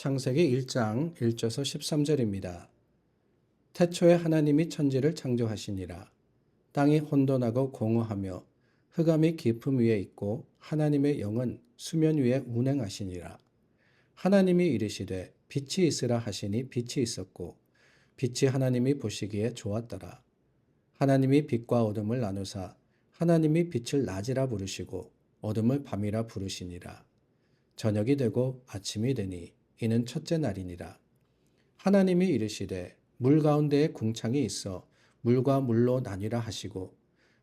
창세기 1장 1절에서 13절입니다. 태초에 하나님이 천지를 창조하시니라. 땅이 혼돈하고 공허하며 흑암이 깊음 위에 있고 하나님의 영은 수면 위에 운행하시니라. 하나님이 이르시되 빛이 있으라 하시니 빛이 있었고 빛이 하나님이 보시기에 좋았더라. 하나님이 빛과 어둠을 나누사 하나님이 빛을 낮이라 부르시고 어둠을 밤이라 부르시니라. 저녁이 되고 아침이 되니 이는 첫째 날이니라. 하나님이 이르시되 물 가운데에 궁창이 있어 물과 물로 나뉘라 하시고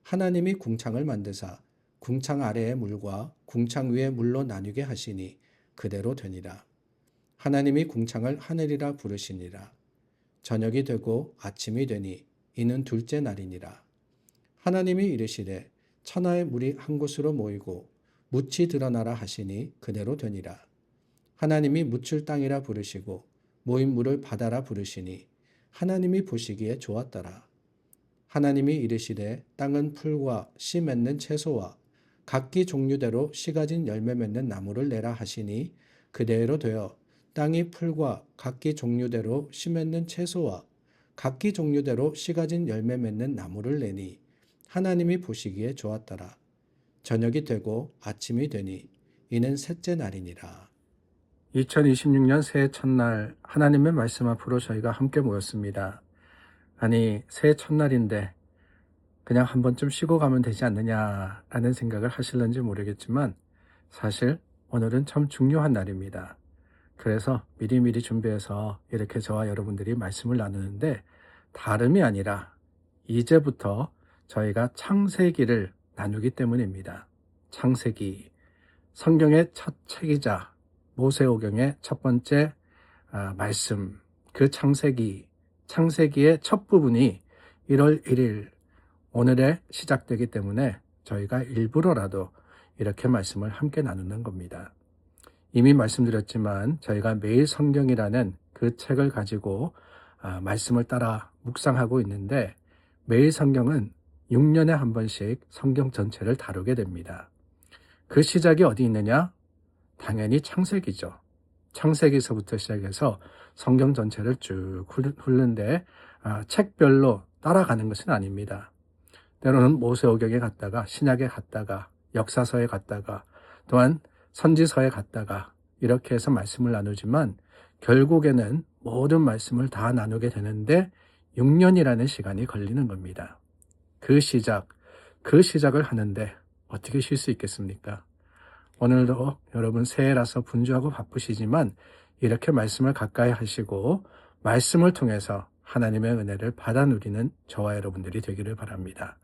하나님이 궁창을 만드사 궁창 아래의 물과 궁창 위의 물로 나뉘게 하시니 그대로 되니라. 하나님이 궁창을 하늘이라 부르시니라. 저녁이 되고 아침이 되니 이는 둘째 날이니라. 하나님이 이르시되 천하의 물이 한 곳으로 모이고 묻이 드러나라 하시니 그대로 되니라. 하나님이 묻을 땅이라 부르시고 모인 물을 바다라 부르시니 하나님이 보시기에 좋았더라. 하나님이 이르시되 땅은 풀과 씨 맺는 채소와 각기 종류대로 씨 가진 열매 맺는 나무를 내라 하시니 그대로 되어 땅이 풀과 각기 종류대로 씨 맺는 채소와 각기 종류대로 씨 가진 열매 맺는 나무를 내니 하나님이 보시기에 좋았더라. 저녁이 되고 아침이 되니 이는 셋째 날이니라. 2026년 새해 첫날 하나님의 말씀 앞으로 저희가 함께 모였습니다. 아니, 새해 첫날인데 그냥 한 번쯤 쉬고 가면 되지 않느냐라는 생각을 하실는지 모르겠지만 사실 오늘은 참 중요한 날입니다. 그래서 미리미리 준비해서 이렇게 저와 여러분들이 말씀을 나누는데 다름이 아니라 이제부터 저희가 창세기를 나누기 때문입니다. 창세기, 성경의 첫 책이자 모세오경의 첫 번째 말씀, 그 창세기의 첫 부분이 1월 1일 오늘에 시작되기 때문에 저희가 일부러라도 이렇게 말씀을 함께 나누는 겁니다. 이미 말씀드렸지만 저희가 매일 성경이라는 그 책을 가지고 말씀을 따라 묵상하고 있는데 매일 성경은 6년에 한 번씩 성경 전체를 다루게 됩니다. 그 시작이 어디 있느냐? 당연히 창세기죠. 창세기서부터 시작해서 성경 전체를 쭉 훑는데 책별로 따라가는 것은 아닙니다. 때로는 모세오경에 갔다가 신약에 갔다가 역사서에 갔다가 또한 선지서에 갔다가 이렇게 해서 말씀을 나누지만 결국에는 모든 말씀을 다 나누게 되는데 6년이라는 시간이 걸리는 겁니다. 그 시작을 하는데 어떻게 쉴 수 있겠습니까? 오늘도 여러분 새해라서 분주하고 바쁘시지만 이렇게 말씀을 가까이 하시고 말씀을 통해서 하나님의 은혜를 받아 누리는 저와 여러분들이 되기를 바랍니다.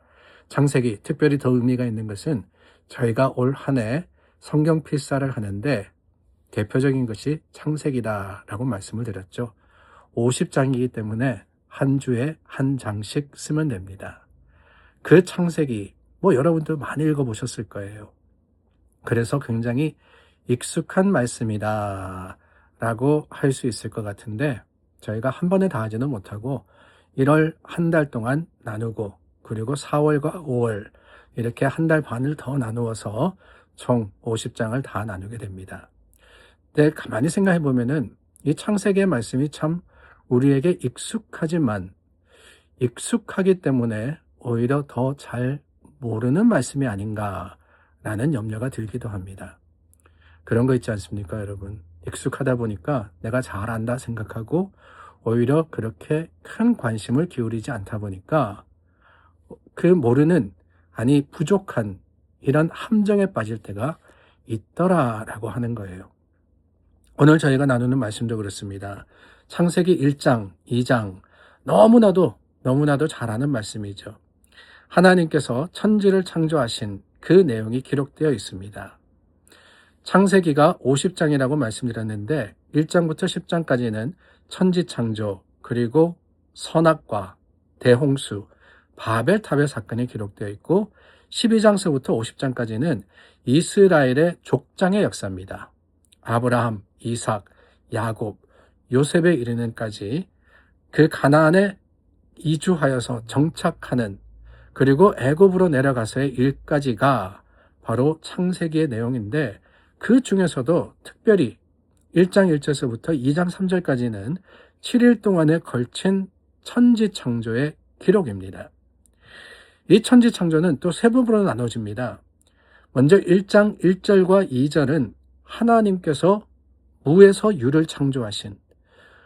창세기, 특별히 더 의미가 있는 것은 저희가 올 한 해 성경 필사를 하는데 대표적인 것이 창세기다라고 말씀을 드렸죠. 50장이기 때문에 한 주에 한 장씩 쓰면 됩니다. 그 창세기, 여러분도 많이 읽어보셨을 거예요. 그래서 굉장히 익숙한 말씀이다 라고 할 수 있을 것 같은데 저희가 한 번에 다 하지는 못하고 1월 한 달 동안 나누고 그리고 4월과 5월 이렇게 한 달 반을 더 나누어서 총 50장을 다 나누게 됩니다. 근데 가만히 생각해 보면은 이 창세기의 말씀이 참 우리에게 익숙하지만 익숙하기 때문에 오히려 더 잘 모르는 말씀이 아닌가 라는 염려가 들기도 합니다. 그런 거 있지 않습니까, 여러분? 익숙하다 보니까 내가 잘 안다 생각하고 오히려 그렇게 큰 관심을 기울이지 않다 보니까 그 모르는, 부족한 이런 함정에 빠질 때가 있더라라고 하는 거예요. 오늘 저희가 나누는 말씀도 그렇습니다. 창세기 1장, 2장 너무나도 잘 아는 말씀이죠. 하나님께서 천지를 창조하신 그 내용이 기록되어 있습니다. 창세기가 50장이라고 말씀드렸는데 1장부터 10장까지는 천지 창조, 그리고 선악과, 대홍수, 바벨탑의 사건이 기록되어 있고 12장서부터 50장까지는 이스라엘의 족장의 역사입니다. 아브라함, 이삭, 야곱, 요셉에 이르는까지 그 가나안에 이주하여서 정착하는 그리고 애굽으로 내려가서의 일까지가 바로 창세기의 내용인데 그 중에서도 특별히 1장 1절에서부터 2장 3절까지는 7일 동안에 걸친 천지창조의 기록입니다. 이 천지창조는 또 세 부분으로 나눠집니다. 먼저 1장 1절과 2절은 하나님께서 무에서 유를 창조하신,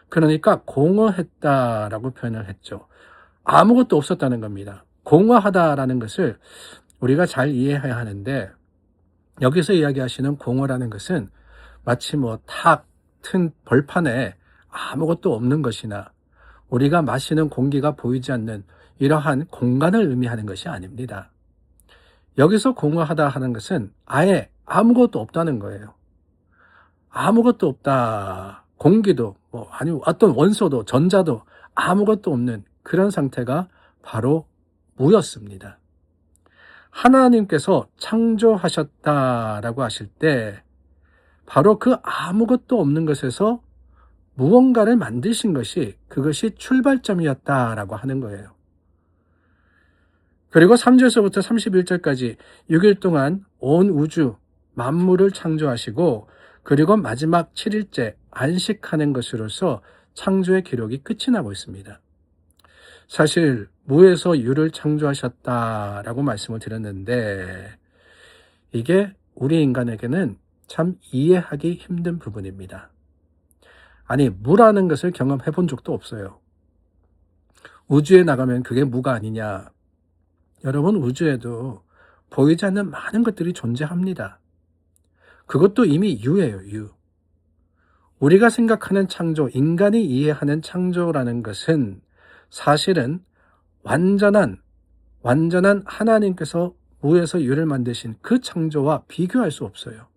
그러니까 공허했다라고 표현을 했죠. 아무것도 없었다는 겁니다. 공허하다라는 것을 우리가 잘 이해해야 하는데, 여기서 이야기하시는 공허라는 것은 마치 탁 튼 벌판에 아무것도 없는 것이나 우리가 마시는 공기가 보이지 않는 이러한 공간을 의미하는 것이 아닙니다. 여기서 공허하다 하는 것은 아예 아무것도 없다는 거예요. 아무것도 없다. 공기도 아니면 어떤 원소도 전자도 아무것도 없는 그런 상태가 바로 무였습니다. 하나님께서 창조하셨다라고 하실 때 바로 그 아무것도 없는 것에서 무언가를 만드신 것이, 그것이 출발점이었다라고 하는 거예요. 그리고 3절에서부터 31절까지 6일 동안 온 우주 만물을 창조하시고, 그리고 마지막 7일째 안식하는 것으로서 창조의 기록이 끝이 나고 있습니다. 사실 무에서 유를 창조하셨다라고 말씀을 드렸는데, 이게 우리 인간에게는 참 이해하기 힘든 부분입니다. 아니, 무라는 것을 경험해 본 적도 없어요. 우주에 나가면 그게 무가 아니냐. 여러분, 우주에도 보이지 않는 많은 것들이 존재합니다. 그것도 이미 유예요, 유. 우리가 생각하는 창조, 인간이 이해하는 창조라는 것은 사실은 완전한 하나님께서 무에서 유를 만드신 그 창조와 비교할 수 없어요.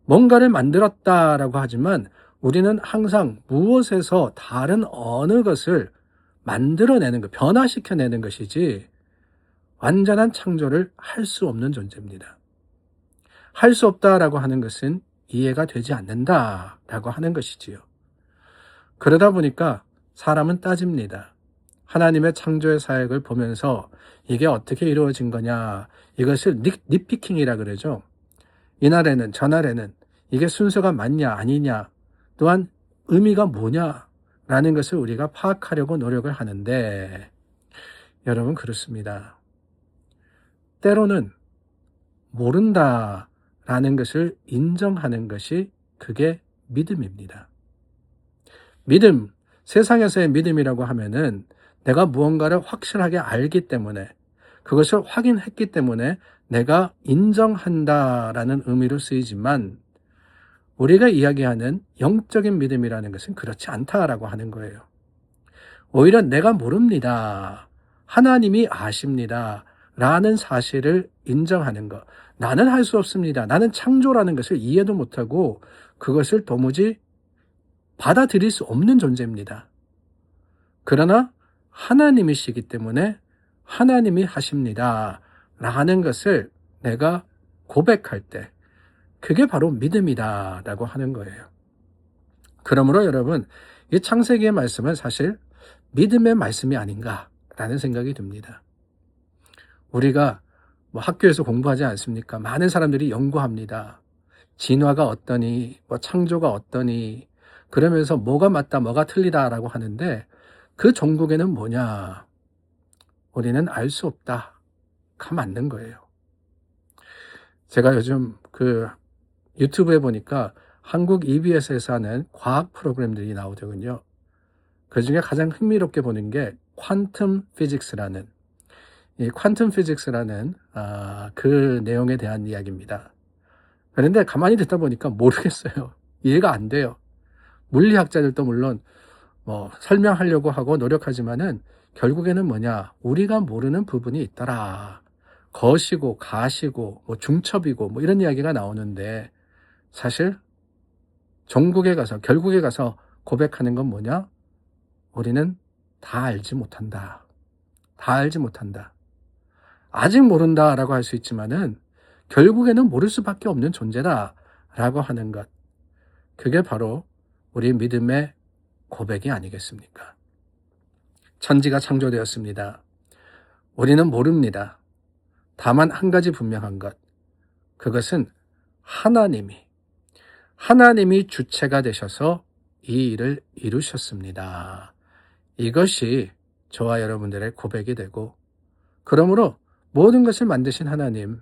뭔가를 만들었다라고 하지만 우리는 항상 무엇에서 다른 어느 것을 만들어내는 것, 변화시켜내는 것이지 완전한 창조를 할 수 없는 존재입니다. 할 수 없다라고 하는 것은 이해가 되지 않는다라고 하는 것이지요. 그러다 보니까 사람은 따집니다. 하나님의 창조의 사역을 보면서 이게 어떻게 이루어진 거냐, 이것을 닛피킹이라 그러죠. 이날에는 저날에는 이게 순서가 맞냐 아니냐, 또한 의미가 뭐냐라는 것을 우리가 파악하려고 노력을 하는데, 여러분, 그렇습니다. 때로는 모른다라는 것을 인정하는 것이 그게 믿음입니다. 믿음, 세상에서의 믿음이라고 하면은 내가 무언가를 확실하게 알기 때문에, 그것을 확인했기 때문에 내가 인정한다라는 의미로 쓰이지만, 우리가 이야기하는 영적인 믿음이라는 것은 그렇지 않다라고 하는 거예요. 오히려 내가 모릅니다, 하나님이 아십니다 라는 사실을 인정하는 것. 나는 할 수 없습니다, 나는 창조라는 것을 이해도 못하고 그것을 도무지 받아들일 수 없는 존재입니다. 그러나 하나님이시기 때문에 하나님이 하십니다 라는 것을 내가 고백할 때, 그게 바로 믿음이다 라고 하는 거예요. 그러므로 여러분, 이 창세기의 말씀은 사실 믿음의 말씀이 아닌가 라는 생각이 듭니다. 우리가 학교에서 공부하지 않습니까? 많은 사람들이 연구합니다. 진화가 어떠니, 창조가 어떠니, 그러면서 뭐가 맞다, 뭐가 틀리다라고 하는데, 그 종국에는 뭐냐? 우리는 알 수 없다가 맞는 거예요. 제가 요즘 유튜브에 보니까 한국 EBS에서 하는 과학 프로그램들이 나오더군요. 그 중에 가장 흥미롭게 보는 게 퀀텀 피직스라는, 이 퀀텀 피직스라는 그 내용에 대한 이야기입니다. 그런데 가만히 듣다 보니까 모르겠어요. 이해가 안 돼요. 물리학자들도 물론 설명하려고 하고 노력하지만은 결국에는 뭐냐, 우리가 모르는 부분이 있더라. 거시고 가시고 중첩이고 이런 이야기가 나오는데, 사실 결국에 가서 고백하는 건 뭐냐? 우리는 다 알지 못한다. 다 알지 못한다. 아직 모른다라고 할 수 있지만은 결국에는 모를 수밖에 없는 존재다라고 하는 것. 그게 바로 우리 믿음의 고백이 아니겠습니까? 천지가 창조되었습니다. 우리는 모릅니다. 다만 한 가지 분명한 것, 그것은 하나님이 하나님이 주체가 되셔서 이 일을 이루셨습니다. 이것이 저와 여러분들의 고백이 되고, 그러므로 모든 것을 만드신 하나님,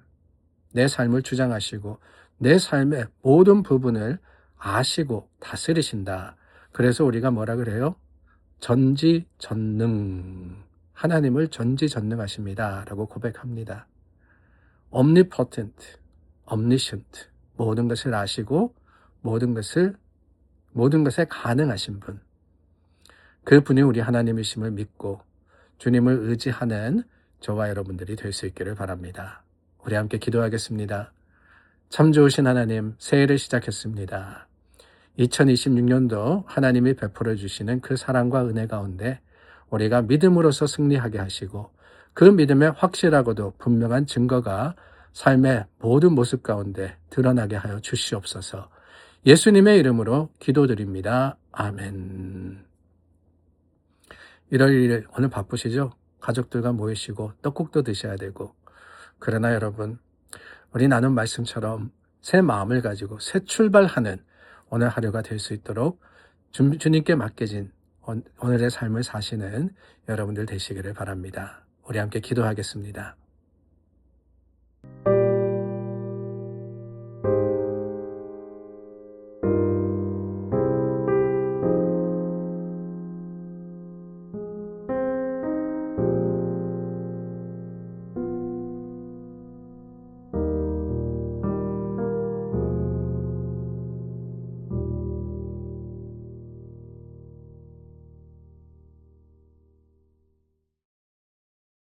내 삶을 주장하시고 내 삶의 모든 부분을 아시고 다스리신다. 그래서 우리가 뭐라 그래요? 전지전능. 하나님을 전지전능하십니다. 라고 고백합니다. omnipotent, omniscient. 모든 것을 아시고 모든 것에 가능하신 분. 그 분이 우리 하나님이심을 믿고 주님을 의지하는 저와 여러분들이 될 수 있기를 바랍니다. 우리 함께 기도하겠습니다. 참 좋으신 하나님, 새해를 시작했습니다. 2026년도 하나님이 베풀어 주시는 그 사랑과 은혜 가운데 우리가 믿음으로써 승리하게 하시고, 그 믿음의 확실하고도 분명한 증거가 삶의 모든 모습 가운데 드러나게 하여 주시옵소서. 예수님의 이름으로 기도드립니다. 아멘. 1월 1일 오늘 바쁘시죠? 가족들과 모이시고 떡국도 드셔야 되고. 그러나 여러분, 우리 나눈 말씀처럼 새 마음을 가지고 새 출발하는 오늘 하루가 될 수 있도록 주님께 맡겨진 오늘의 삶을 사시는 여러분들 되시기를 바랍니다. 우리 함께 기도하겠습니다.